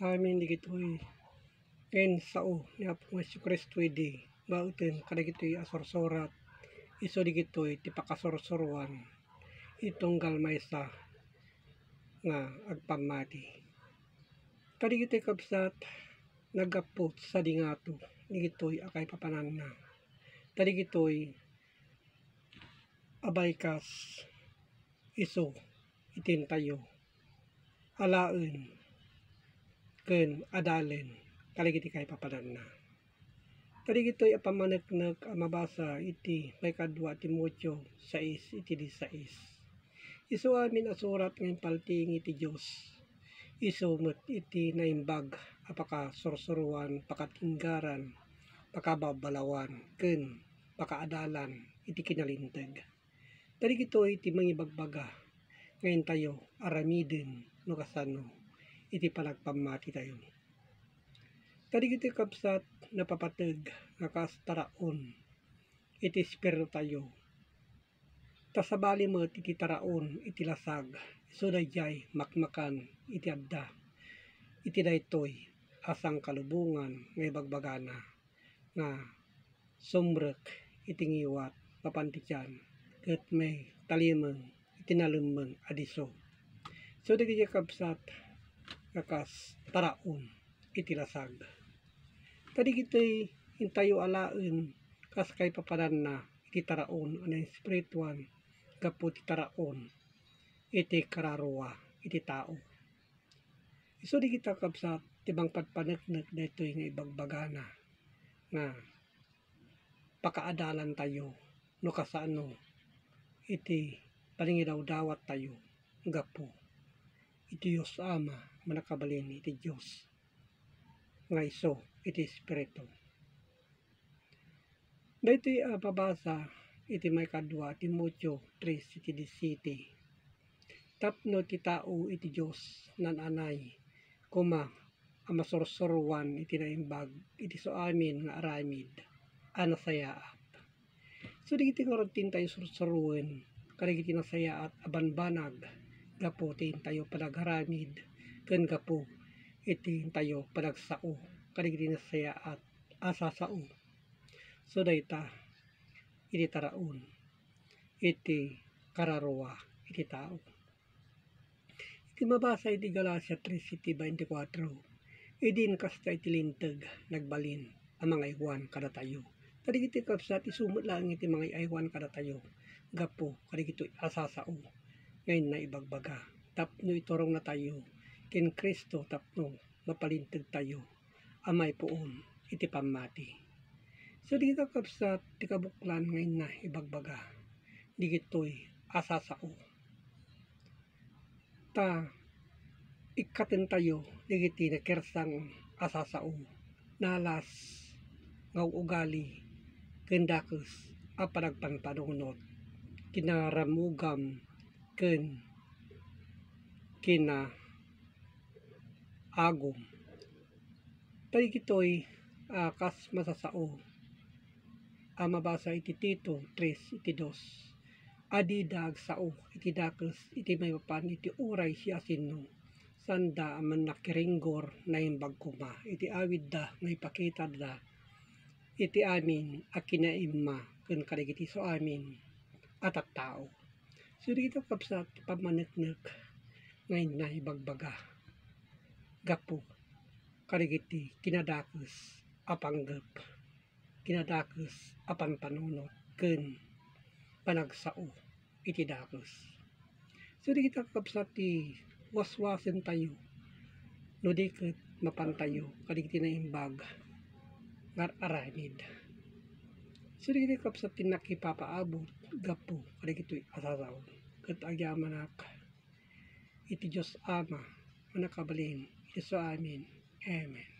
Amin digitoy ken sao ni Apo Jesu Kristo di bauten kadagitoy asorsorat iso digitoy ti pakasorsorwan itunggal maysa nga agpamati. Kadigitoy kabsat nagapot sa dingato digitoy akay papananna. Kadigitoy abay kas iso itintayo alaen ken adalen kaligiti kay papananna. Kadigitoy apamaneknek a mabasa iti may kadwa Timoteo 6 iti 16. Isu amin a surat nga impalting iti Dios. Isu met iti naimbag apaka sorsoruan, pakatinggaran, pakababalawan ken pakaadalan iti kinalinteg. Kadigitoy iti mangibagbaga ngayon tayo aramiden no kasano iti panagpamati tayo. Kadigitoy kabsat napapateg nga kas-taraon iti espiritu tayo. Tasabali met iti taraon iti lasag isu dayjay makmakan iti adda iti daytoy asang kalubungan nga ibagbagana nga sumrek iti ngiwat papantikan ket may talimeng iti nalemmeng adiso. So dagiti kabsat nga kas taraon iti lasag. Kadigitoy intayo alaen kas kay papananna iti taraon ana espirituan gapu ti taraon iti kararua iti tao. Isu digita kabsat ti mangpadpaneknek daytoy nga ibagbagana nga pakaadalan tayo no kasano iti paningidawdawat tayo gapu iti Dios Ama manakabalin iti Dios nga isu iti espiritu. Daytoy mabasa iti may kadwa Timoteo 3 iti 17. Tapno ti tao iti Dios nananay kuma a masorsorwan iti naimbag iti so amin nga aramid a nasayaat. So digiti nga ragtin tayo sorsorwen kadagiti nasayaat a banbanag gapu ti tayo panagaramid ken gapu iti tayo panagsao kadagiti nasayaat asasao. So dayta iti taraon iti kararua iti tao. Iti mabasa iti Galacia 3 iti 24. Idin kasta iti linteg nagbalin a mga iwan kada tayo. Kadigiti kabsat isumot lang iti mga iwan kada tayo gapu kadigiti asasao ngayon na ibagbaga. Tapno iturong na tayo ken Kristo tapno mapalinteg tayo amay puon iti pamati. So dito kabsat ti kabuklan ngayon na ibagbaga digitoy asasao. Ta ikaten tayo digiti nakersang asasao nalas nga ugali ken dakes a panagpanpanunot kinaramugam ken kina agom. Dagitoy kas masasao a mabasa iti Tito 3 iti 2. Adida agsao iti dakes iti may papan iti uray siya sino sanda man nakiringgor na imbag kuma iti awid da nga ipakita da iti amin a kinaimma ken kadagiti so amin at tao. So dito kabsat pamaneknek ngayon na ibagbaga gapu kadagiti kinadakes a panggep kinadakes a panpanunot ken panagsao iti dakes. So dito kabsat ti waswasen tayo no diket mapantayo kadagiti naimbag nga aramid. So dito kabsat ti nakipapaabot gapu kadagitoy asasao ket agyamanak iti Dios Ama manakabalin iti so amin. Amen.